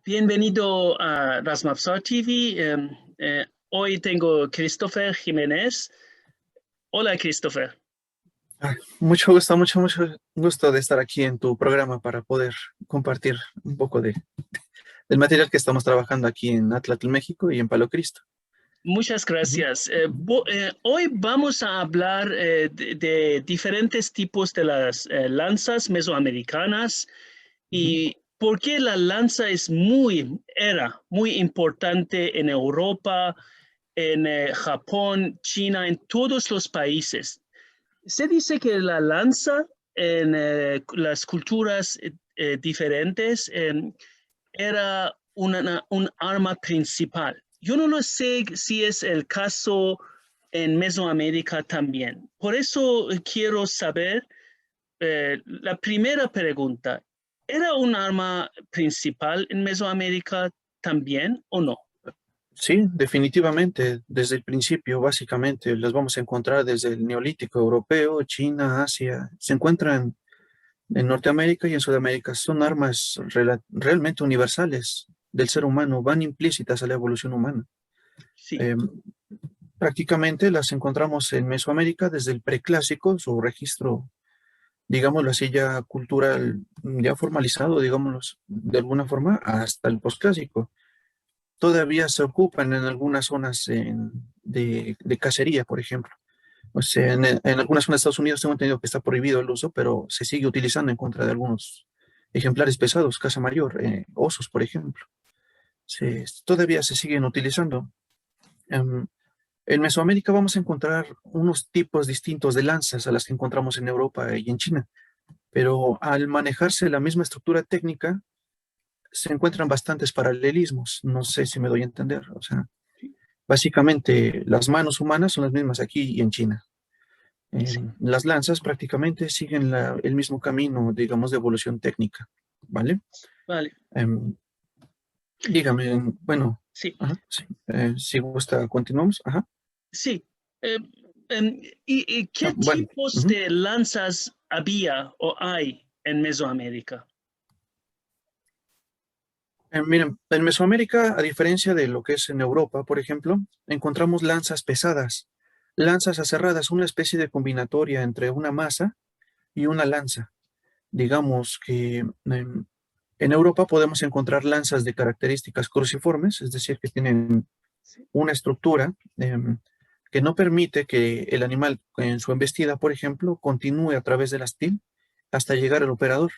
Bienvenido a Rasmapsar TV. Hoy tengo Christopher Jiménez. Hola, Christopher. Mucho gusto de estar aquí en tu programa para poder compartir un poco del material que estamos trabajando aquí en Atlatl, México y en Palo Cristo. Muchas gracias. Hoy vamos a hablar de diferentes tipos de las lanzas mesoamericanas y por qué la lanza era muy importante en Europa, en Japón, China, en todos los países. Se dice que la lanza en las culturas diferentes era un arma principal. Yo no lo sé si es el caso en Mesoamérica también. Por eso quiero saber la primera pregunta. ¿Era un arma principal en Mesoamérica también o no? Sí, definitivamente, desde el principio, básicamente, las vamos a encontrar desde el Neolítico europeo, China, Asia, se encuentran en Norteamérica y en Sudamérica. Son armas realmente universales del ser humano, van implícitas a la evolución humana. Sí. Eh, Prácticamente las encontramos en Mesoamérica desde el preclásico, su registro, digámoslo así, ya cultural, ya formalizado, digámoslo de alguna forma, hasta el posclásico. Todavía se ocupan en algunas zonas de cacería, por ejemplo. O sea, en algunas zonas de Estados Unidos tengo entendido que está prohibido el uso, pero se sigue utilizando en contra de algunos ejemplares pesados, caza mayor, osos, por ejemplo. Todavía se siguen utilizando. Em, en Mesoamérica vamos a encontrar unos tipos distintos de lanzas a las que encontramos en Europa y en China, pero al manejarse la misma estructura técnica, se encuentran bastantes paralelismos. No sé si me doy a entender. O sea, básicamente las manos humanas son las mismas aquí y en China. Sí. Las lanzas prácticamente siguen el mismo camino, digamos, de evolución técnica, ¿vale? Vale. Dígame, bueno, Sí. sí, si gusta, continuamos. Ajá. Sí. Eh, ¿Y qué Bueno, tipos de lanzas había o hay en Mesoamérica? miren, en Mesoamérica, a diferencia de lo que es en Europa, por ejemplo, encontramos lanzas pesadas, lanzas aserradas, una especie de combinatoria entre una masa y una lanza. Digamos que en Europa podemos encontrar lanzas de características cruciformes, es decir, que tienen Sí. una estructura que no permite que el animal en su embestida, por ejemplo, continúe a través del astil hasta llegar al operador.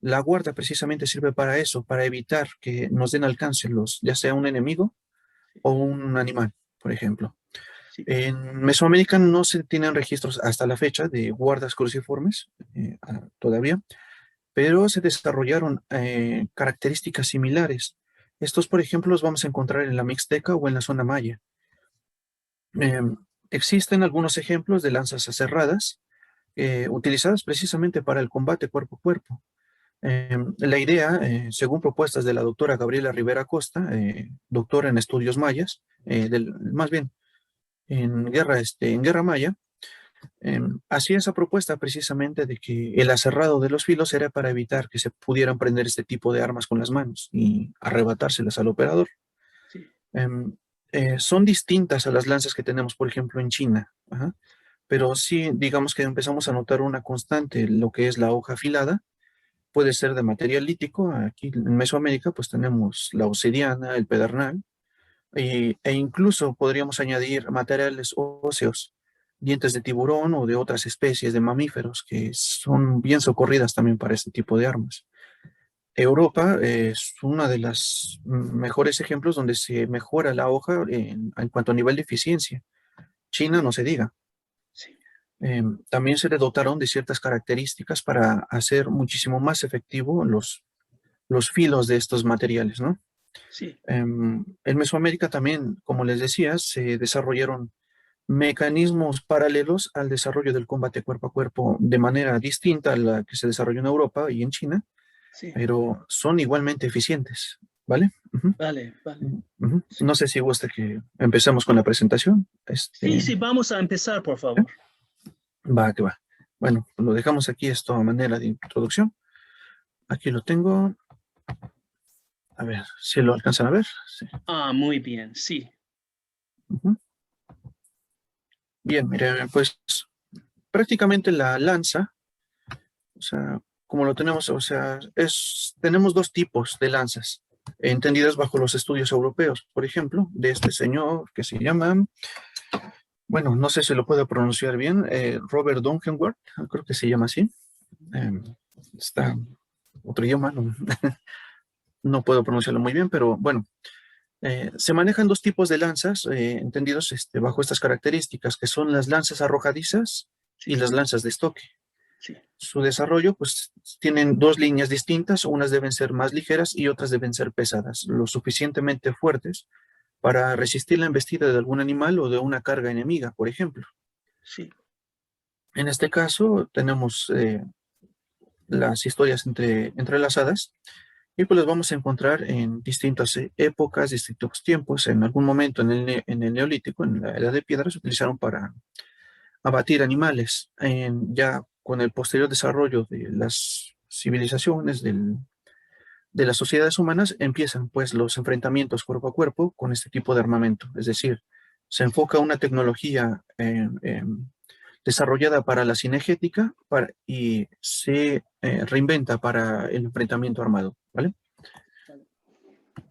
La guarda precisamente sirve para eso, para evitar que nos den alcance ya sea un enemigo o un animal, por ejemplo. Sí. En Mesoamérica no se tienen registros hasta la fecha de guardas cruciformes todavía, pero se desarrollaron características similares. Estos, por ejemplo, los vamos a encontrar en la Mixteca o en la zona maya. Eh, Existen algunos ejemplos de lanzas aserradas utilizadas precisamente para el combate cuerpo a cuerpo. La idea, según propuestas de la doctora Gabriela Rivera Costa, doctora en estudios mayas, más bien en guerra maya, hacía esa propuesta precisamente de que el aserrado de los filos era para evitar que se pudieran prender este tipo de armas con las manos y arrebatárselas al operador. Sí. Son distintas a las lanzas que tenemos, por ejemplo, en China. Ajá. Pero sí, digamos que empezamos a notar una constante, lo que es la hoja afilada, puede ser de material lítico. Aquí en Mesoamérica, pues tenemos la obsidiana, el pedernal, e incluso podríamos añadir materiales óseos, dientes de tiburón o de otras especies de mamíferos que son bien socorridas también para este tipo de armas. Europa es uno de los mejores ejemplos donde se mejora la hoja en cuanto a nivel de eficiencia. China no se diga. Sí. También se le dotaron de ciertas características para hacer muchísimo más efectivo los filos de estos materiales, ¿no? Sí. En Mesoamérica también, como les decía, se desarrollaron mecanismos paralelos al desarrollo del combate cuerpo a cuerpo de manera distinta a la que se desarrolló en Europa y en China, Sí. pero son igualmente eficientes, ¿vale? Ujú. Vale, vale. Ujú. Sí. No sé si gusta que empecemos con la presentación. Sí, vamos a empezar, por ¿eh? favor. Va, que va. Bueno, lo dejamos aquí esto a manera de introducción. Aquí lo tengo. A ver, si lo alcanzan a ver. Sí. Ah, muy bien, sí. Ujú. Bien, mire, pues prácticamente la lanza, o sea, como lo tenemos, o sea, tenemos dos tipos de lanzas, entendidas bajo los estudios europeos, por ejemplo, de este señor que se llama, bueno, no sé si lo puedo pronunciar bien, Robert Dungenworth, creo que se llama así. Eh, Está otro idioma, no, no puedo pronunciarlo muy bien, pero bueno, se manejan dos tipos de lanzas, entendidos bajo estas características, que son las lanzas arrojadizas y Sí, las lanzas de estoque. sí, Su desarrollo, pues, tienen dos líneas distintas, unas deben ser más ligeras y otras deben ser pesadas, lo suficientemente fuertes para resistir la embestida de algún animal o de una carga enemiga, por ejemplo. sí, En este caso, tenemos las historias entrelazadas y pues las vamos a encontrar en distintas épocas, distintos tiempos. En algún momento en el Neolítico, en la Edad de Piedra, se utilizaron para abatir animales. Ya con el posterior desarrollo de las civilizaciones, de las sociedades humanas, empiezan pues los enfrentamientos cuerpo a cuerpo con este tipo de armamento. Es decir, se enfoca una tecnología desarrollada para la cinegética y se reinventa para el enfrentamiento armado, ¿vale?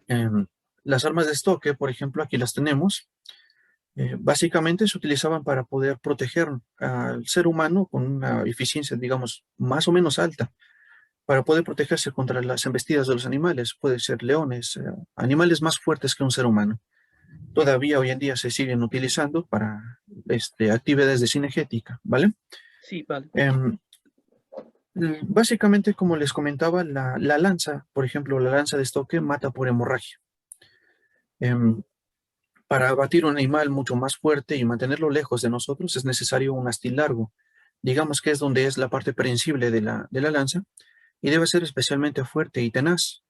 Em, las armas de estoque, por ejemplo, aquí las tenemos. Básicamente se utilizaban para poder proteger al ser humano con una eficiencia, digamos, más o menos alta, para poder protegerse contra las embestidas de los animales. Puede ser leones, animales más fuertes que un ser humano. Todavía hoy en día se siguen utilizando para actividades de cinegética, ¿vale? sí, vale. Em, Básicamente, como les comentaba, la lanza, por ejemplo, la lanza de estoque mata por hemorragia. Em, para abatir un animal mucho más fuerte y mantenerlo lejos de nosotros es necesario un astil largo. Digamos que es donde es la parte prensible de la lanza y debe ser especialmente fuerte y tenaz.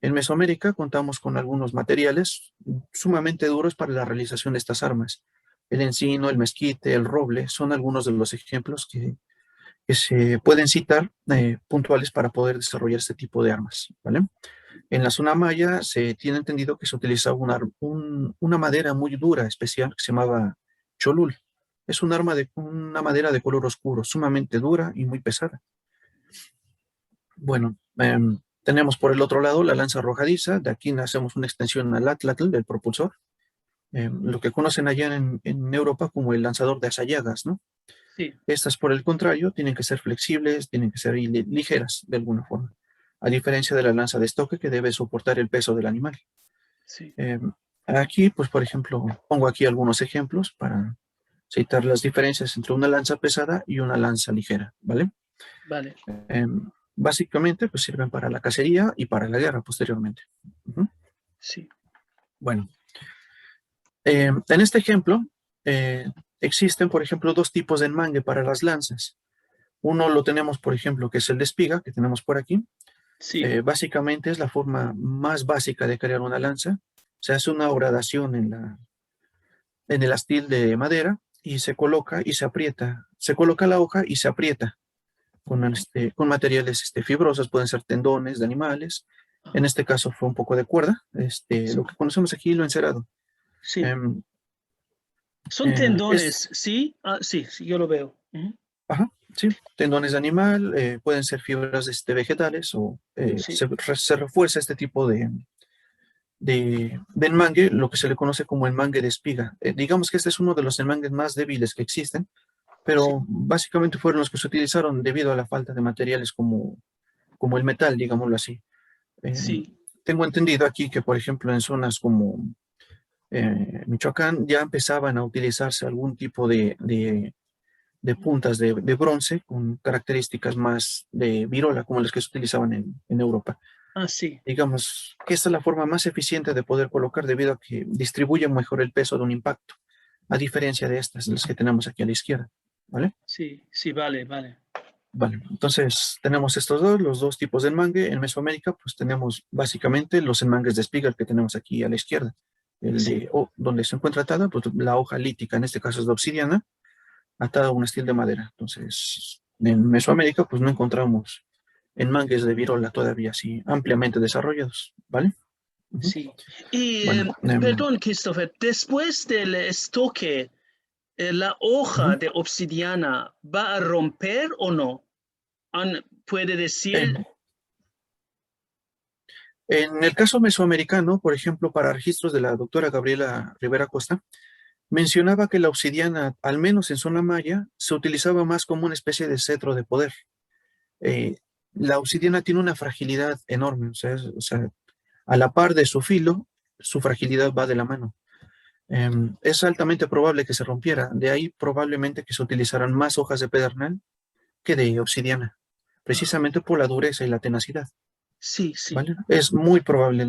En Mesoamérica contamos con algunos materiales sumamente duros para la realización de estas armas. El encino, el mezquite, el roble son algunos de los ejemplos que se pueden citar puntuales para poder desarrollar este tipo de armas, ¿vale? En la zona maya se tiene entendido que se utilizaba una madera muy dura, especial, que se llamaba cholul. Es un arma una madera de color oscuro, sumamente dura y muy pesada. Bueno, tenemos por el otro lado la lanza arrojadiza. De aquí hacemos una extensión al atlatl del propulsor, lo que conocen allá en Europa como el lanzador de asayagas, ¿no? Sí, Estas, por el contrario, tienen que ser flexibles, tienen que ser ligeras de alguna forma, a diferencia de la lanza de estoque que debe soportar el peso del animal. sí, Eh, Aquí, pues, por ejemplo, pongo aquí algunos ejemplos para citar las diferencias entre una lanza pesada y una lanza ligera, ¿vale? vale. Eh, Básicamente, pues sirven para la cacería y para la guerra posteriormente. Ujú. Sí, Bueno, en este ejemplo, existen, por ejemplo, dos tipos de enmangue para las lanzas. Uno lo tenemos, por ejemplo, que es el de espiga, que tenemos por aquí. sí. Básicamente es la forma más básica de crear una lanza. Se hace una horadación en el astil de madera y se coloca y se aprieta. Se coloca la hoja y se aprieta con materiales fibrosos, pueden ser tendones de animales. En Ah, este caso fue un poco de cuerda, lo sí, que conocemos aquí, lo encerado. sí. Em, Son tendones, es, ¿sí? Ah, sí, sí, yo lo veo. Ujú. ajá, sí, tendones de animal, pueden ser fibras vegetales o Sí, se refuerza este tipo de enmangue, lo que se le conoce como enmangue de espiga. Digamos que este es uno de los enmangues más débiles que existen, sí, pero básicamente fueron los que se utilizaron debido a la falta de materiales como el metal, digámoslo así. Eh, sí. Tengo entendido aquí que, por ejemplo, en zonas como Michoacán ya empezaban a utilizarse algún tipo de puntas de bronce con características más de virola, como las que se utilizaban en Europa. Ah, sí, Digamos que esta es la forma más eficiente de poder colocar debido a que distribuye mejor el peso de un impacto, a diferencia de estas, las que tenemos aquí a la izquierda. ¿Vale? sí, sí, vale, vale. Vale, entonces tenemos estos dos, los dos tipos de enmangue. En Mesoamérica, pues tenemos básicamente los enmangues de espiga que tenemos aquí a la izquierda. Sí, Donde se encuentra atada, pues la hoja lítica, en este caso es de obsidiana, atada a un estil de madera. Entonces, en Mesoamérica, pues no encontramos enmangues de virola todavía así ampliamente desarrollados, ¿vale? Ujú. Sí. Y Bueno, perdón, Christopher, después del estoque, ¿la hoja ujú. de obsidiana va a romper o no? Puede decir, Em, en el caso mesoamericano, por ejemplo, para registros de la doctora Gabriela Rivera Costa, mencionaba que la obsidiana, al menos en zona maya, se utilizaba más como una especie de cetro de poder. Eh, la obsidiana tiene una fragilidad enorme, o sea, a la par de su filo, su fragilidad va de la mano. Es altamente probable que se rompiera, de ahí probablemente que se utilizaran más hojas de pedernal que de obsidiana, ah, precisamente por la dureza y la tenacidad, sí, sí, ¿vale? Es muy probable.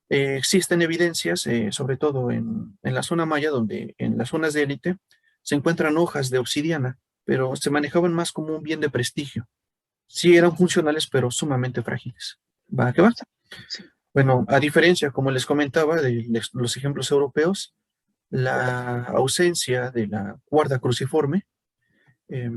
Existen evidencias, sobre todo en la zona maya, donde en las zonas de élite se encuentran hojas de obsidiana, pero se manejaban más como un bien de prestigio. Sí eran funcionales, pero sumamente frágiles. ¿Va que va? sí. Bueno, a diferencia, como les comentaba, de los ejemplos europeos, la ausencia de la cuerda cruciforme eh,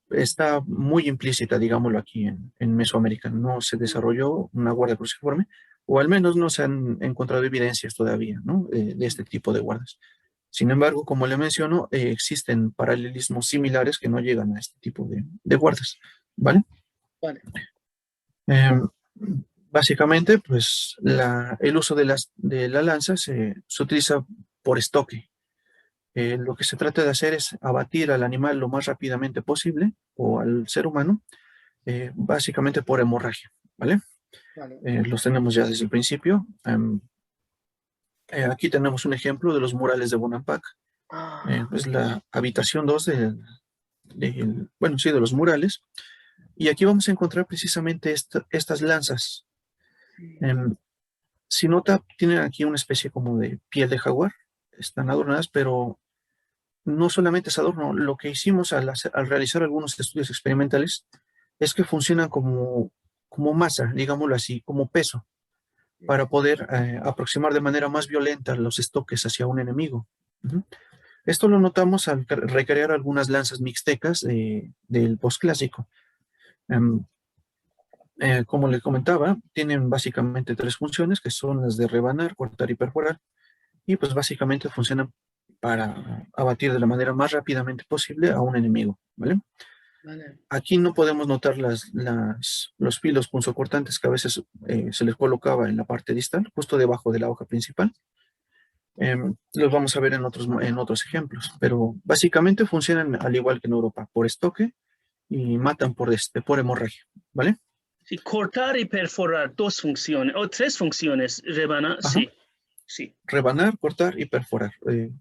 está muy implícita, digámoslo aquí en Mesoamérica. No se desarrolló una guarda cruciforme, o al menos no se han encontrado evidencias todavía, ¿no? De este tipo de guardas. Sin embargo, como le menciono, existen paralelismos similares que no llegan a este tipo de guardas, ¿vale? Vale. Eh, básicamente, pues el uso de la lanza se utiliza por estoque. Lo que se trata de hacer es abatir al animal lo más rápidamente posible o al ser humano, básicamente por hemorragia, ¿vale? Vale. Los tenemos ya desde el principio. Aquí tenemos un ejemplo de los murales de Bonampak. Ah, Es la habitación 2 bueno, sí, de los murales. Y aquí vamos a encontrar precisamente estas lanzas. sí. Em, si nota, tienen aquí una especie como de piel de jaguar. Están adornadas, pero no solamente es adorno. Lo que hicimos al realizar algunos estudios experimentales es que funcionan como masa, digámoslo así, como peso, para poder aproximar de manera más violenta los estoques hacia un enemigo. Ujú. Esto lo notamos al recrear algunas lanzas mixtecas del posclásico. Em, como le comentaba, tienen básicamente tres funciones, que son las de rebanar, cortar y perforar, y pues básicamente funcionan para abatir de la manera más rápidamente posible a un enemigo, ¿vale? Vale. Aquí no podemos notar los filos punzocortantes que a veces se les colocaba en la parte distal, justo debajo de la hoja principal. Los vamos a ver en otros ejemplos, pero básicamente funcionan al igual que en Europa, por estoque y matan por hemorragia, ¿vale? Sí, cortar y perforar, dos funciones, o tres funciones, rebanar, Ajá. sí, sí, Rebanar, cortar y perforar.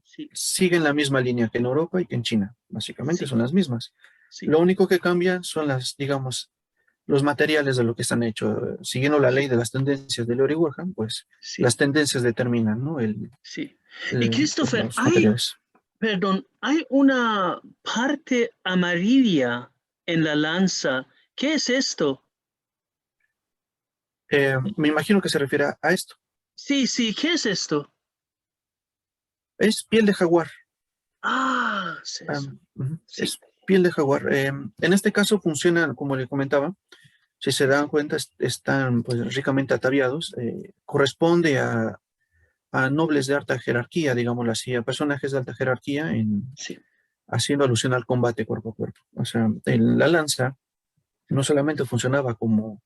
sí, Siguen la misma línea que en Europa y que en China, básicamente sí, son las mismas. sí, Lo único que cambia son digamos, los materiales de lo que están hechos. Siguiendo la ley de las tendencias de Leroy Werham, pues sí, las tendencias determinan, ¿no? sí. Y Christopher, Los materiales. perdón, hay una parte amarilla en la lanza. ¿Qué es esto? Me imagino que se refiere a esto. Sí, sí, ¿qué es esto? Es piel de jaguar. Ah, es eso. Ujú, Sí, es piel de jaguar. En este caso funciona, como le comentaba, si se dan cuenta, están pues ricamente ataviados. Corresponde a nobles de alta jerarquía, digámoslo así, a personajes de alta jerarquía, sí, haciendo alusión al combate cuerpo a cuerpo. O sea, la lanza no solamente funcionaba como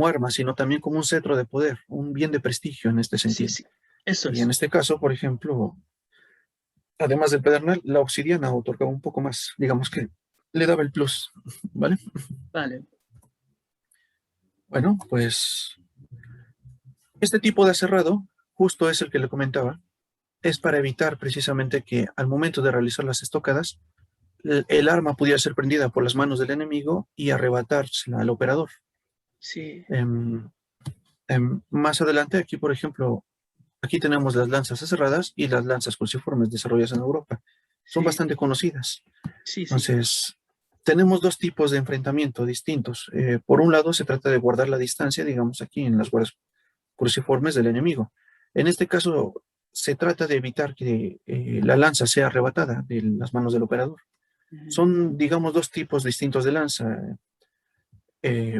arma, sino también como un cetro de poder, un bien de prestigio en este sí, sentido. sí. Eso Y en es. este caso, por ejemplo, además del pedernal, la obsidiana otorgaba un poco más, digamos que le daba el plus, ¿vale? Vale. Bueno, pues este tipo de aserrado, justo es el que le comentaba, es para evitar precisamente que al momento de realizar las estocadas, el arma pudiera ser prendida por las manos del enemigo y arrebatársela al operador. Sí, Em, más adelante, aquí, por ejemplo, aquí tenemos las lanzas aserradas y las lanzas cruciformes desarrolladas en Europa. Son sí, bastante conocidas. sí, sí. Entonces, tenemos dos tipos de enfrentamiento distintos. Por un lado, se trata de guardar la distancia, digamos, aquí en las guardas cruciformes del enemigo. En este caso, se trata de evitar que la lanza sea arrebatada de las manos del operador. Ujú. Son, digamos, dos tipos distintos de lanza.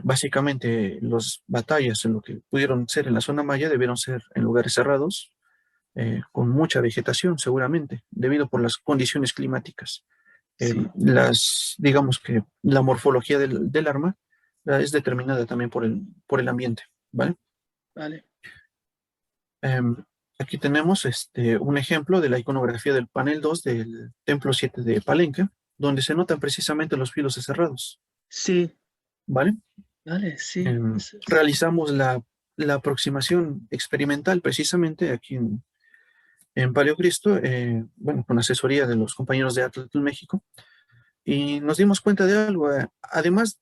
Básicamente, las batallas en lo que pudieron ser en la zona maya debieron ser en lugares cerrados, con mucha vegetación seguramente, debido por las condiciones climáticas. Sí, Digamos que la morfología del arma es determinada también por el ambiente, ¿vale? vale. Em, Aquí tenemos un ejemplo de la iconografía del panel 2 del Templo 7 de Palenque, donde se notan precisamente los filos cerrados, Sí, ¿vale? vale, sí. Realizamos la aproximación experimental precisamente aquí en Paleocristo, bueno, con asesoría de los compañeros de Atlas México, y nos dimos cuenta de algo. Además,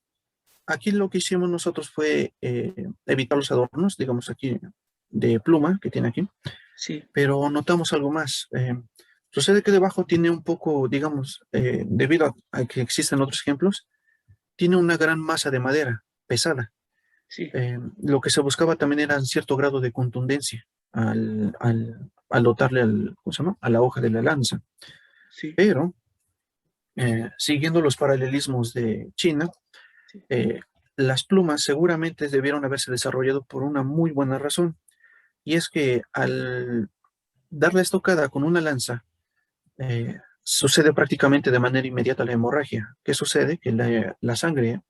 aquí lo que hicimos nosotros fue evitar los adornos, digamos aquí, de pluma que tiene aquí, Sí, pero notamos algo más. Sucede que debajo tiene un poco, digamos, debido a que existen otros ejemplos, tiene una gran masa de madera pesada. sí, Lo que se buscaba también era un cierto grado de contundencia al dotarle ¿cómo se llama? A la hoja de la lanza. sí, Pero, siguiendo los paralelismos de China, sí, eh, las plumas seguramente debieron haberse desarrollado por una muy buena razón, y es que al darle estocada con una lanza, sucede prácticamente de manera inmediata la hemorragia. ¿Qué sucede? Que la sangre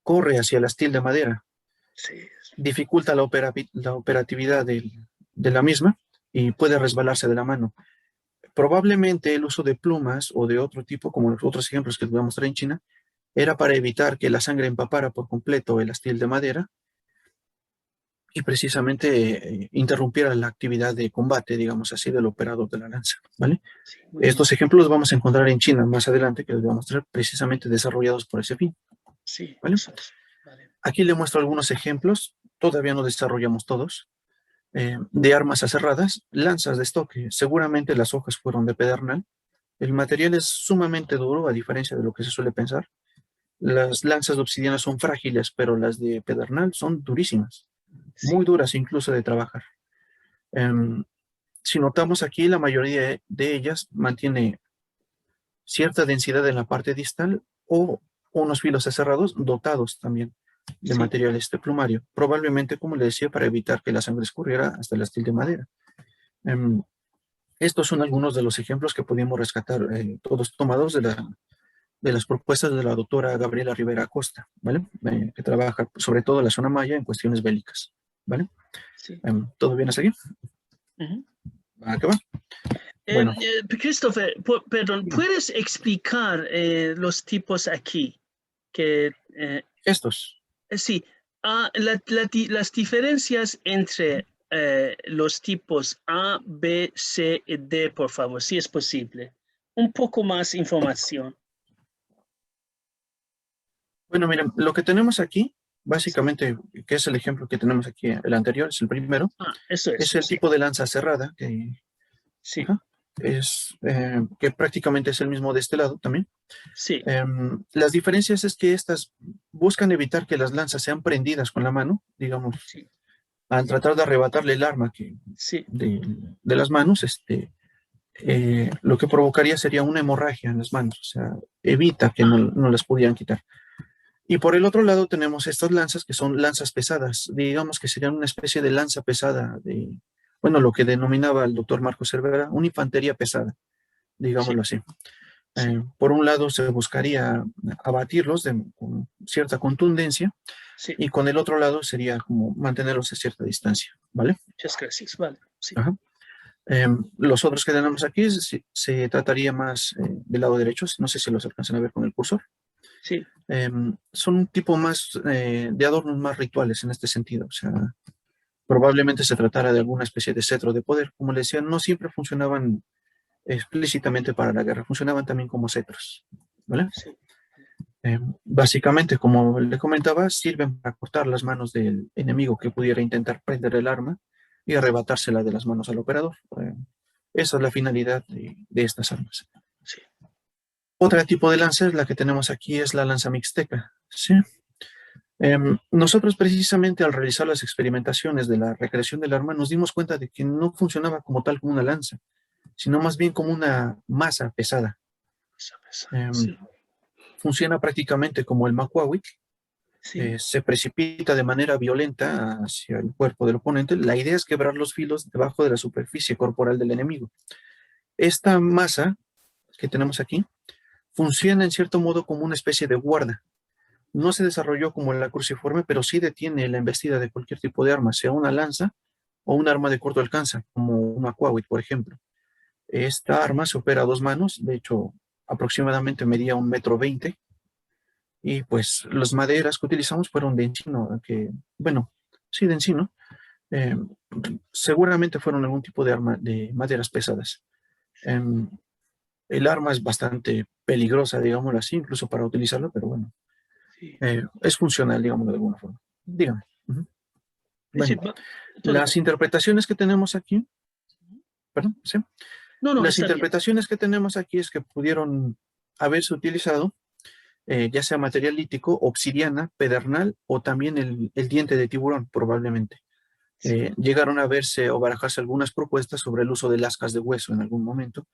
corre hacia el astil de madera, sí, dificulta la operatividad de la misma y puede resbalarse de la mano. Probablemente el uso de plumas o de otro tipo, como los otros ejemplos que les voy a mostrar en China, era para evitar que la sangre empapara por completo el astil de madera y precisamente interrumpiera la actividad de combate, digamos así, del operador de la lanza, ¿vale? sí, muy bien. Estos ejemplos los vamos a encontrar en China más adelante, que les voy a mostrar precisamente desarrollados por ese fin, Sí, ¿vale? eso es. Vale. Aquí le muestro algunos ejemplos, todavía no desarrollamos todos, de armas aserradas, lanzas de estoque. Seguramente las hojas fueron de pedernal. El material es sumamente duro, a diferencia de lo que se suele pensar. Las lanzas de obsidiana son frágiles, pero las de pedernal son durísimas, muy Sí, duras incluso de trabajar. Em, si notamos aquí, la mayoría de ellas mantiene cierta densidad en la parte distal o unos filos aserrados dotados también de sí, material plumario, probablemente, como le decía, para evitar que la sangre escurriera hasta el astil de madera. Em, Estos son algunos de los ejemplos que pudimos rescatar, todos tomados de las propuestas de la doctora Gabriela Rivera Acosta, ¿vale? Que trabaja sobre todo en la zona maya en cuestiones bélicas, ¿vale? sí. ¿Todo bien hasta aquí? Ujú. ¿Va que va? Bueno, Christopher, perdón, dígame. ¿puedes explicar los tipos aquí? Que Estos. sí, las diferencias entre los tipos A, B, C y D, por favor, si es posible. Un poco más información. Bueno, miren, lo que tenemos aquí, Sí. básicamente, que es el ejemplo que tenemos aquí, el anterior, es el primero, Ah, eso es es, el sí, tipo de lanza cerrada, sí, ajá, que prácticamente es el mismo de este lado también. sí, Las diferencias es que estas buscan evitar que las lanzas sean prendidas con la mano, digamos, sí, al tratar de arrebatarle el arma sí. de las manos, lo que provocaría sería una hemorragia en las manos, o sea, evita que Ah, no las pudieran quitar. Y por el otro lado tenemos estas lanzas que son lanzas pesadas, digamos que serían una especie de lanza pesada, bueno, lo que denominaba el doctor Marcos Cervera, una infantería pesada, sí, digámoslo así. sí, Por un lado se buscaría abatirlos con cierta contundencia sí. y con el otro lado sería como mantenerlos a cierta distancia, ¿vale? Muchas gracias, vale, sí, Ajá. Los otros que tenemos aquí se trataría más del lado derecho, no sé si los alcanzan a ver con el cursor. sí, Son un tipo más de adornos más rituales en este sentido, o sea, probablemente se tratara de alguna especie de cetro de poder. Como le decía, no siempre funcionaban explícitamente para la guerra, funcionaban también como cetros, ¿vale? sí, Básicamente, como le comentaba, sirven para cortar las manos del enemigo que pudiera intentar prender el arma y arrebatársela de las manos al operador. Esa es la finalidad de estas armas. sí, Otro tipo de lanza es la que tenemos aquí, es la lanza mixteca, ¿sí? Nosotros precisamente al realizar las experimentaciones de la recreación del arma nos dimos cuenta de que no funcionaba como tal como una lanza, sino más bien como una masa pesada. esa, Em, sí, Funciona prácticamente como el macuahuitl, Sí, se precipita de manera violenta hacia el cuerpo del oponente. La idea es quebrar los filos debajo de la superficie corporal del enemigo. Esta masa que tenemos aquí funciona en cierto modo como una especie de guarda. No se desarrolló como la cruciforme, pero sí detiene la embestida de cualquier tipo de arma, sea una lanza o un arma de corto alcance, como un Macuawit, por ejemplo. Esta arma se opera a dos manos, de hecho, aproximadamente medía 1,20 m, y pues las maderas que utilizamos fueron de encino, que, bueno, sí, de encino. eh, Seguramente fueron algún tipo de arma de maderas pesadas. Em, el arma es bastante peligrosa, digámoslo así, incluso para utilizarlo, pero bueno, sí. es funcional, digámoslo de alguna forma. Dígame. Ujú. Sí, Bueno, entonces, las interpretaciones que tenemos aquí, perdón, sí, no, no, las está bien. interpretaciones que tenemos aquí es que pudieron haberse utilizado ya sea material lítico, obsidiana, pedernal o también el diente de tiburón, probablemente. Sí, Llegaron a verse o barajarse algunas propuestas sobre el uso de lascas de hueso en algún momento.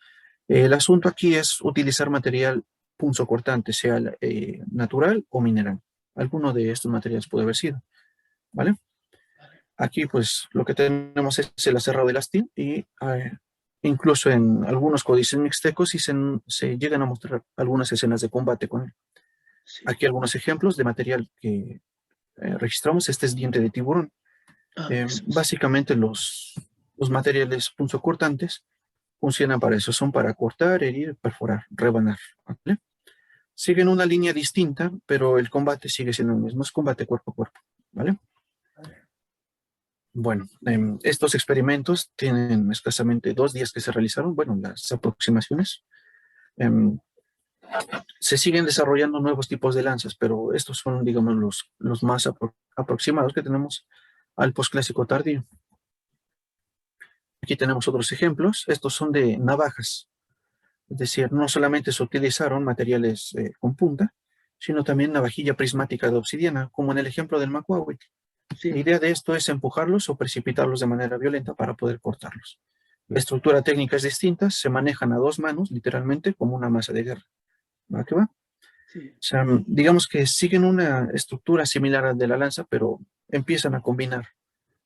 El asunto aquí es utilizar material punzocortante, sea natural o mineral. Alguno de estos materiales puede haber sido, ¿vale? vale. Aquí, pues, lo que tenemos es el aserrado de lastim y incluso en algunos códices mixtecos sí se llegan a mostrar algunas escenas de combate con él. Sí. Aquí algunos ejemplos de material que registramos. Este es diente de tiburón. Ah, eso es. Básicamente los materiales punzocortantes funcionan para eso, son para cortar, herir, perforar, rebanar, ¿vale? Siguen una línea distinta, pero el combate sigue siendo el mismo, es combate cuerpo a cuerpo, ¿vale? Vale. Bueno, estos experimentos tienen escasamente 2 días que se realizaron, bueno, las aproximaciones. Em, Se siguen desarrollando nuevos tipos de lanzas, pero estos son, digamos, los más aproximados que tenemos al posclásico tardío. Aquí tenemos otros ejemplos. Estos son de navajas, es decir, no solamente se utilizaron materiales con punta, sino también navajilla prismática de obsidiana, como en el ejemplo del Macuahuitl. La Sí, idea de esto es empujarlos o precipitarlos de manera violenta para poder cortarlos. La estructura técnica es distinta, se manejan a dos manos, literalmente, como una masa de guerra. ¿Va que va? O sí. sea, digamos que siguen una estructura similar a la de la lanza, pero empiezan a combinar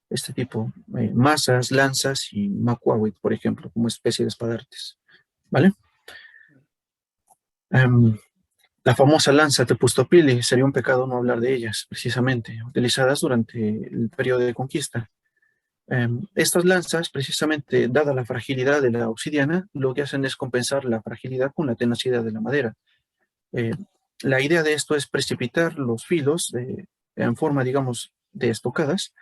este tipo, masas, lanzas y macuahuit, por ejemplo, como especie de espadartes, ¿vale? Em, la famosa lanza Tepustopili, sería un pecado no hablar de ellas, precisamente, utilizadas durante el periodo de conquista. Estas lanzas, precisamente, dada la fragilidad de la obsidiana, lo que hacen es compensar la fragilidad con la tenacidad de la madera. Eh, la idea de esto es precipitar los filos en forma, digamos, de estocadas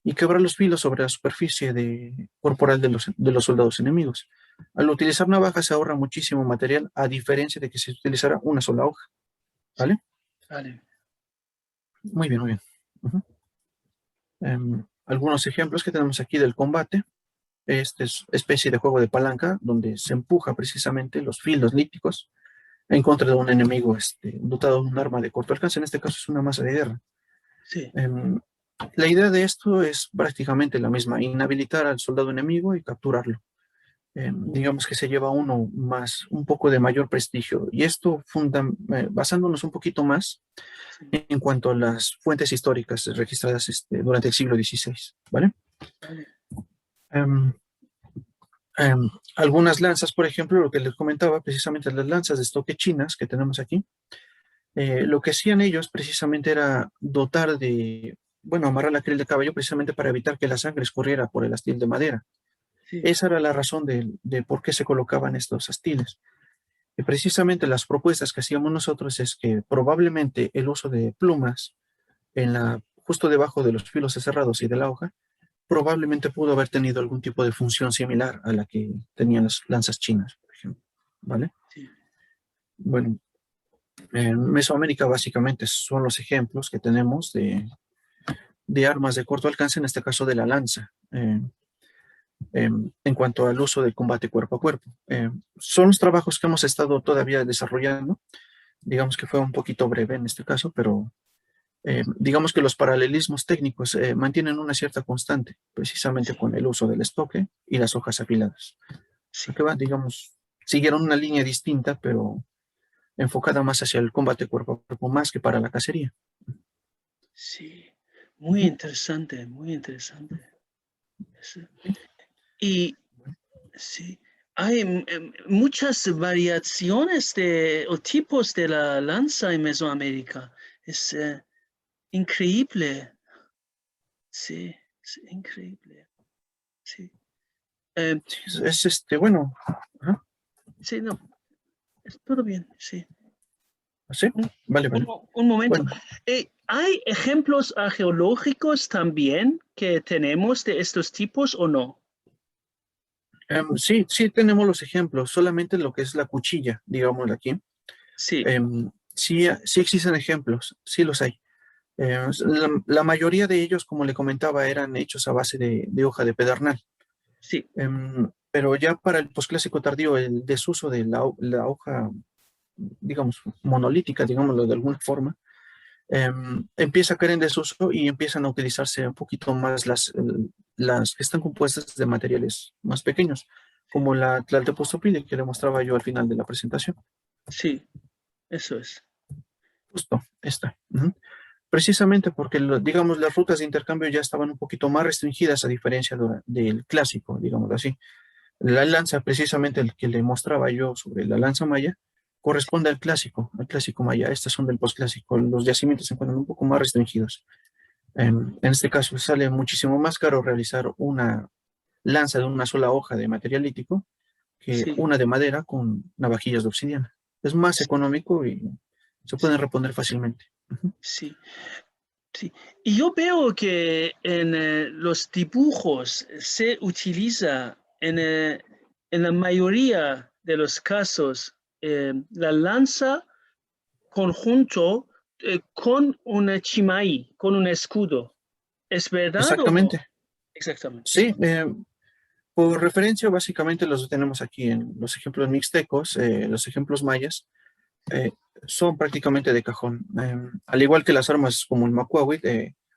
y quebrar los filos sobre la superficie corporal de los soldados enemigos. Al utilizar navajas se ahorra muchísimo material, a diferencia de que si se utilizara una sola hoja, Sí. ¿vale? Vale. Muy bien, muy bien. Ujú. Algunos ejemplos que tenemos aquí del combate. Este es especie de juego de palanca, donde se empuja precisamente los filos líticos en contra de un enemigo dotado de un arma de corto alcance. En este caso es una masa de guerra. Sí. Em, la idea de esto es prácticamente la misma, inhabilitar al soldado enemigo y capturarlo. Digamos que se lleva uno más, un poco de mayor prestigio. Y esto basándonos un poquito más Sí. en cuanto a las fuentes históricas registradas durante el siglo XVI, ¿vale? Vale. Em, Algunas lanzas, por ejemplo, lo que les comentaba, precisamente las lanzas de estoque chinas que tenemos aquí, lo que hacían ellos precisamente era dotar bueno, amarrar la crin de caballo precisamente para evitar que la sangre escurriera por el astil de madera. Sí. Esa era la razón de por qué se colocaban estos astiles. Y precisamente las propuestas que hacíamos nosotros es que probablemente el uso de plumas justo debajo de los filos cerrados y de la hoja, probablemente pudo haber tenido algún tipo de función similar a la que tenían las lanzas chinas, por ejemplo. ¿Vale? Sí. Bueno, en Mesoamérica básicamente son los ejemplos que tenemos de armas de corto alcance, en este caso de la lanza, en cuanto al uso del combate cuerpo a cuerpo. Son los trabajos que hemos estado todavía desarrollando, digamos que fue un poquito breve en este caso, pero digamos que los paralelismos técnicos mantienen una cierta constante, precisamente Sí. con el uso del estoque y las hojas afiladas. Sí. Aquí va, digamos, siguieron una línea distinta, pero enfocada más hacia el combate cuerpo a cuerpo, más que para la cacería. sí, muy Ujú. interesante, muy interesante. Sí. Sí, Y sí, hay muchas variaciones o tipos de la lanza en Mesoamérica. Es increíble, sí, es increíble, sí. Eh, sí, bueno, ajá, sí, no, es todo bien, sí. sí, Un, vale, vale. un momento. Bueno, ¿Hay ejemplos arqueológicos también que tenemos de estos tipos o no? sí, sí tenemos los ejemplos, solamente lo que es la cuchilla, digámoslo aquí. Sí, Sí, sí existen ejemplos, sí los hay. La mayoría de ellos, como le comentaba, eran hechos a base de hoja de pedernal. sí, Pero ya para el posclásico tardío, el desuso de la hoja, digamos, monolítica, digámoslo de alguna forma, empieza a caer en desuso y empiezan a utilizarse un poquito más las que están compuestas de materiales más pequeños, sí, como la tlaltepostopile que le mostraba yo al final de la presentación. sí, eso es. Justo, esta. Ujú. Precisamente porque, digamos, las rutas de intercambio ya estaban un poquito más restringidas a diferencia del clásico, digamos así. La lanza, precisamente el que le mostraba yo sobre la lanza maya, corresponde al clásico maya. Estas son del posclásico. Los yacimientos se encuentran un poco más restringidos. En este caso, sale muchísimo más caro realizar una lanza de una sola hoja de material lítico que Sí, una de madera con navajillas de obsidiana. Es más económico y se pueden sí, reponer fácilmente. Ujú. sí, sí. Y yo veo que en los dibujos se utiliza en la mayoría de los casos la lanza conjunto con una chimay, con un escudo. ¿Es verdad o no? Exactamente. Exactamente. Sí, por referencia, básicamente los tenemos aquí en los ejemplos mixtecos, los ejemplos mayas, eh, son prácticamente de cajón. Al igual que las armas como el macuahuit,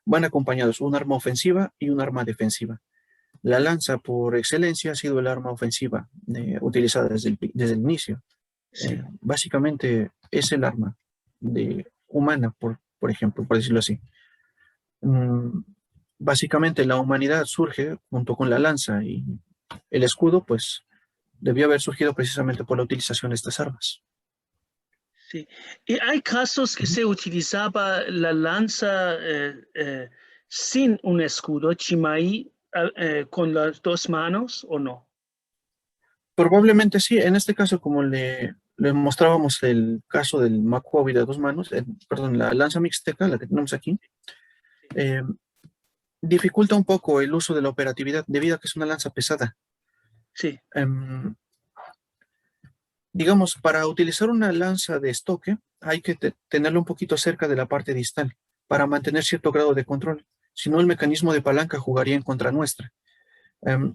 van acompañados un arma ofensiva y un arma defensiva. La lanza, por excelencia, ha sido el arma ofensiva utilizada desde el inicio. Sí, Básicamente es el arma humana, por ejemplo, por decirlo así. Mm, Básicamente la humanidad surge junto con la lanza y el escudo, pues debió haber surgido precisamente por la utilización de estas armas. sí. Y hay casos que Ujú. se utilizaba la lanza sin un escudo, chimay, con las dos manos o no. Probablemente sí, en este caso, como le mostrábamos el caso del Macuahuí de dos manos, perdón, la lanza mixteca, la que tenemos aquí, eh, dificulta un poco el uso de la operatividad debido a que es una lanza pesada. Sí, Em, digamos, para utilizar una lanza de estoque hay que tenerla un poquito cerca de la parte distal para mantener cierto grado de control. Si no, el mecanismo de palanca jugaría en contra nuestra.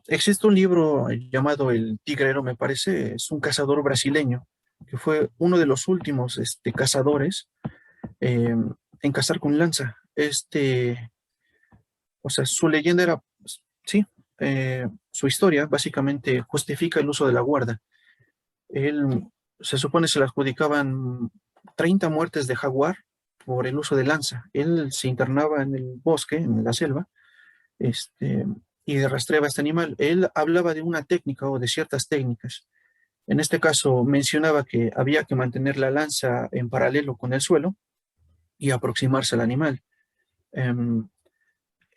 Existe un libro llamado El Tigrero, me parece, es un cazador brasileño, que fue uno de los últimos cazadores en cazar con lanza. O sea, su leyenda era, pues, sí, su historia básicamente justifica el uso de la guarda. Él se supone se le adjudicaban 30 muertes de jaguar por el uso de lanza. Él se internaba en el bosque, en la selva, este, y rastreaba a este animal. Él hablaba de una técnica o de ciertas técnicas. En este caso mencionaba que había que mantener la lanza en paralelo con el suelo y aproximarse al animal. Em,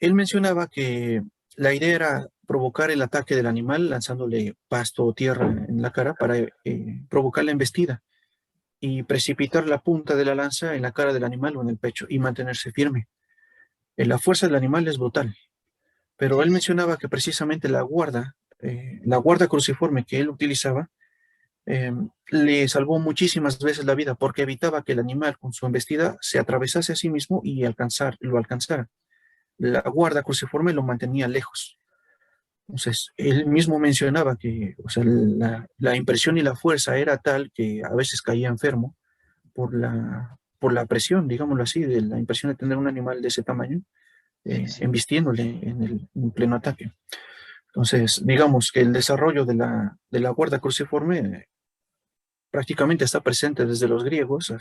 Él mencionaba que la idea era provocar el ataque del animal lanzándole pasto o tierra en la cara para provocar la embestida y precipitar la punta de la lanza en la cara del animal o en el pecho y mantenerse firme. La fuerza del animal es brutal, pero sí, él sí, mencionaba que precisamente la guarda cruciforme que él utilizaba, eh, le salvó muchísimas veces la vida porque evitaba que el animal con su embestida se atravesase a sí mismo y lo alcanzara. La guarda cruciforme lo mantenía lejos. Entonces, él mismo mencionaba que, o sea, la impresión y la fuerza era tal que a veces caía enfermo por la presión, digámoslo así, de la impresión de tener un animal de ese tamaño, sí, sí, embistiéndole en pleno ataque. Entonces, digamos que el desarrollo de la guarda cruciforme prácticamente está presente desde los griegos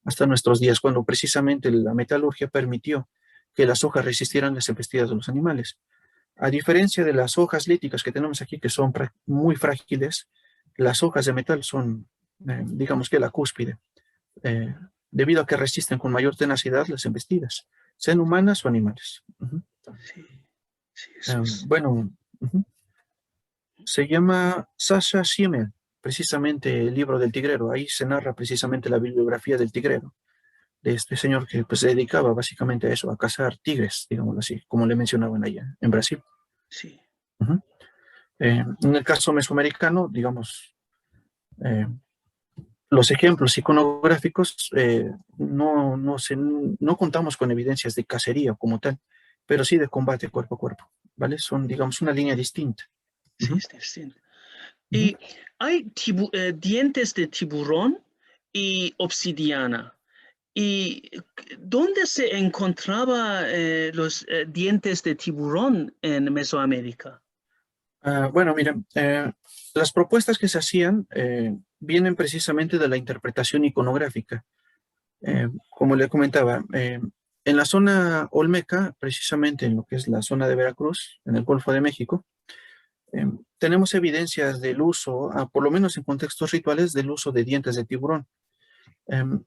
hasta nuestros días, cuando precisamente la metalurgia permitió que las hojas resistieran las embestidas de los animales. A diferencia de las hojas líticas que tenemos aquí, que son muy frágiles, las hojas de metal son, digamos que la cúspide, eh, debido a que resisten con mayor tenacidad las embestidas, sean humanas o animales. Sí, sí, eso es. Bueno, se llama Sasha Schimmel, precisamente el libro del tigrero. Ahí se narra precisamente la bibliografía del tigrero, de este señor que pues, se dedicaba básicamente a eso, a cazar tigres, digámoslo así, como le mencionaban allá en Brasil. Sí, Ujú. En el caso mesoamericano, digamos, eh, los ejemplos iconográficos no contamos con evidencias de cacería como tal, pero sí de combate cuerpo a cuerpo, ¿vale? Son, digamos, una línea distinta. sí, Ujú, es distinto. ujú. Y hay dientes de tiburón y obsidiana. ¿Y dónde se encontraba los dientes de tiburón en Mesoamérica? Bueno, mira, las propuestas que se hacían vienen precisamente de la interpretación iconográfica. Como le comentaba, en la zona olmeca, precisamente en lo que es la zona de Veracruz, en el Golfo de México, tenemos evidencias del uso, por lo menos en contextos rituales, del uso de dientes de tiburón. Em,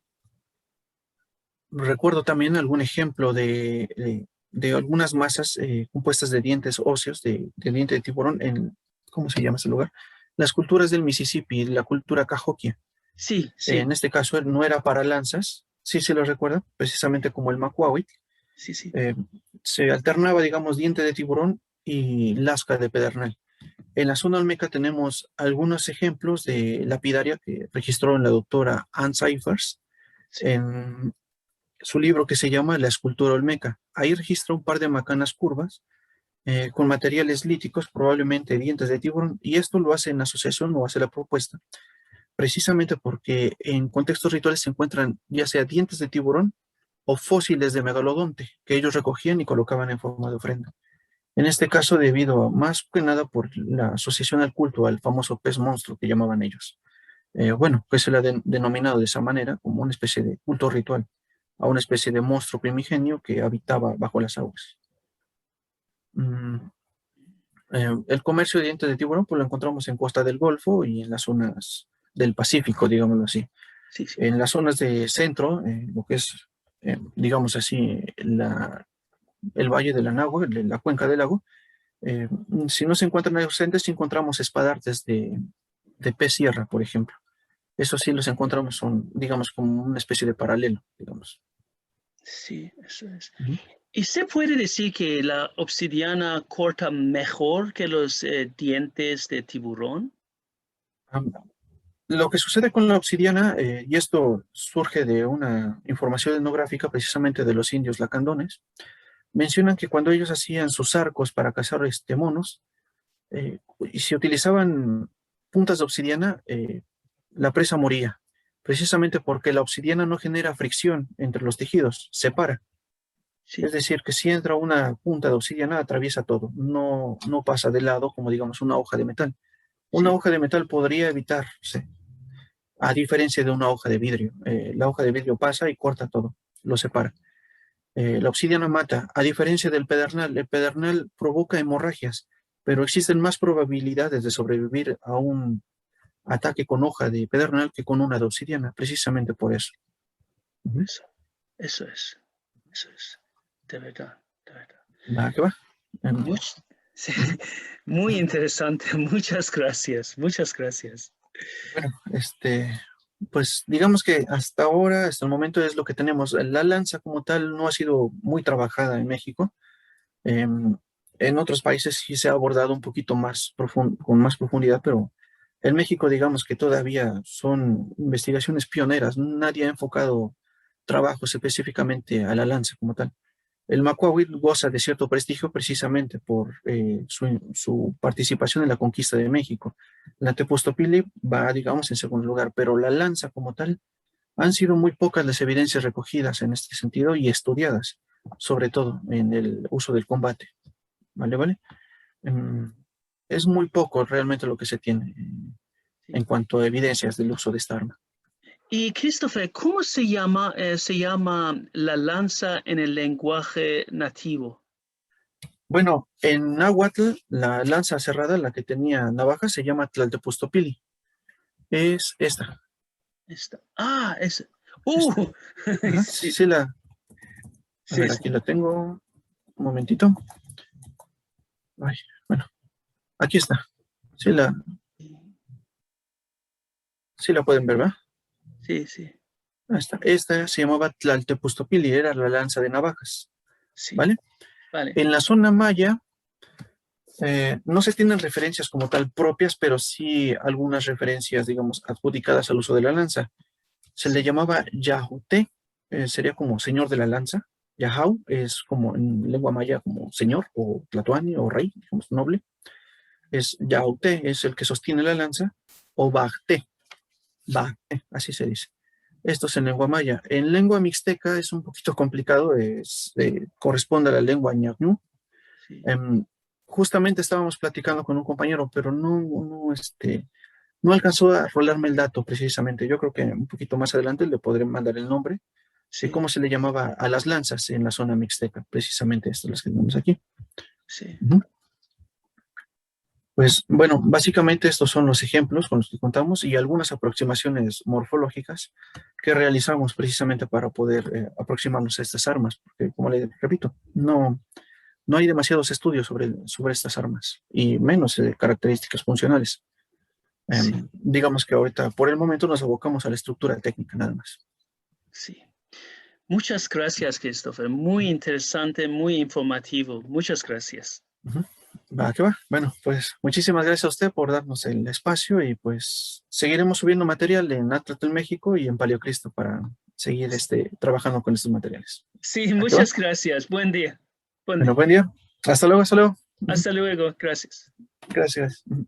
Recuerdo también algún ejemplo de algunas masas compuestas de dientes óseos, de diente de tiburón, en, ¿cómo se llama ese lugar? Las culturas del Mississippi, la cultura cahokia. Sí, sí, En este caso no era para lanzas, sí se lo recuerda, precisamente como el macuahuitl. sí, sí. eh, Se alternaba, digamos, diente de tiburón y lasca de pedernal. En la zona olmeca tenemos algunos ejemplos de lapidaria que registró la doctora Ann Cyphers Sí, en su libro que se llama La escultura olmeca. Ahí registra un par de macanas curvas con materiales líticos, probablemente dientes de tiburón, y esto lo hace en asociación o hace la propuesta, precisamente porque en contextos rituales se encuentran ya sea dientes de tiburón o fósiles de megalodonte que ellos recogían y colocaban en forma de ofrenda. En este caso, debido más que nada por la asociación al culto al famoso pez monstruo que llamaban ellos. Bueno, que se le ha denominado de esa manera, como una especie de culto ritual, a una especie de monstruo primigenio que habitaba bajo las aguas. Mm, el comercio de dientes de tiburón pues, lo encontramos en costa del Golfo y en las zonas del Pacífico, digámoslo así. sí, sí. En las zonas de centro, lo que es, digamos así, el Valle del Anagua, la cuenca del lago, eh, si no se encuentran ausentes, si encontramos espadartes de pez sierra, por ejemplo. Eso sí los encontramos, son, digamos, como una especie de paralelo, digamos. Sí, eso es. Ujú. ¿Y se puede decir que la obsidiana corta mejor que los dientes de tiburón? Am, Lo que sucede con la obsidiana, y esto surge de una información etnográfica precisamente de los indios lacandones, mencionan que cuando ellos hacían sus arcos para cazar monos, y si utilizaban puntas de obsidiana, la presa moría, precisamente porque la obsidiana no genera fricción entre los tejidos, separa. Es Sí, decir, que si entra una punta de obsidiana, atraviesa todo, no pasa de lado como digamos una hoja de metal. Una sí, hoja de metal podría evitarse, a diferencia de una hoja de vidrio. La hoja de vidrio pasa y corta todo, lo separa. La obsidiana mata, a diferencia del pedernal. El pedernal provoca hemorragias, pero existen más probabilidades de sobrevivir a un ataque con hoja de pedernal que con una de obsidiana, precisamente por eso. Ujú. eso, eso es, eso es, de verdad, de verdad. Va que va. Much- sí, Ujú. muy interesante, muchas gracias, muchas gracias. Bueno, pues digamos que hasta ahora, hasta el momento es lo que tenemos. La lanza como tal no ha sido muy trabajada en México. Em, en otros países sí se ha abordado un poquito más con más profundidad, pero en México digamos que todavía son investigaciones pioneras. Nadie ha enfocado trabajos específicamente a la lanza como tal. El Macuahuitl goza de cierto prestigio precisamente por su participación en la conquista de México. La Tepostopili va, digamos, en segundo lugar, pero la lanza como tal han sido muy pocas las evidencias recogidas en este sentido y estudiadas, sobre todo en el uso del combate. ¿Vale? ¿Vale? Em, es muy poco realmente lo que se tiene en Sí. cuanto a evidencias del uso de esta arma. Y Christopher, ¿cómo se llama la lanza en el lenguaje nativo? Bueno, en náhuatl, la lanza cerrada, la que tenía navaja, se llama Tlaltepuztopili. Es esta. Es. Esta. Ajá, sí, sí, a Sí, ver, sí. aquí la tengo. Un momentito. Ay, bueno, aquí está. Sí sí la pueden ver, ¿verdad? Sí, sí, Ahí está. Esta se llamaba Tlaltepuztopili, era la lanza de navajas, sí. ¿vale? Vale. En la zona maya no se tienen referencias como tal propias, pero sí algunas referencias, digamos, adjudicadas al uso de la lanza. Se le Sí, llamaba Yahuté, sería como señor de la lanza. Yahau es como en lengua maya como señor o tlatoani o rey, digamos, noble. Es Yahuté, es el que sostiene la lanza, o Bajté, Bajté, así se dice. Esto es en lengua maya. En lengua mixteca es un poquito complicado, corresponde a la lengua ñañú. sí. Em, Justamente estábamos platicando con un compañero, pero no alcanzó a rolarme el dato precisamente. Yo creo que un poquito más adelante le podré mandar el nombre de Sí, cómo se le llamaba a las lanzas en la zona mixteca, precisamente estas las que tenemos aquí. sí, Ujú. Pues bueno, básicamente estos son los ejemplos con los que contamos y algunas aproximaciones morfológicas que realizamos precisamente para poder aproximarnos a estas armas, porque como le repito, no hay demasiados estudios sobre estas armas y menos características funcionales. sí, Digamos que ahorita, por el momento, nos abocamos a la estructura técnica nada más. sí. Muchas gracias, Christopher. Muy interesante, muy informativo. Muchas gracias. Ujú. Va, que va. Bueno, pues muchísimas gracias a usted por darnos el espacio y pues seguiremos subiendo material en Atlas México y en Paleocristo para seguir trabajando con estos materiales. Sí, ¿A qué va? muchas gracias. Buen día. Buen Bueno, día. buen día. Hasta luego, hasta luego. Ujú. Hasta luego. Gracias. Gracias. Ujú.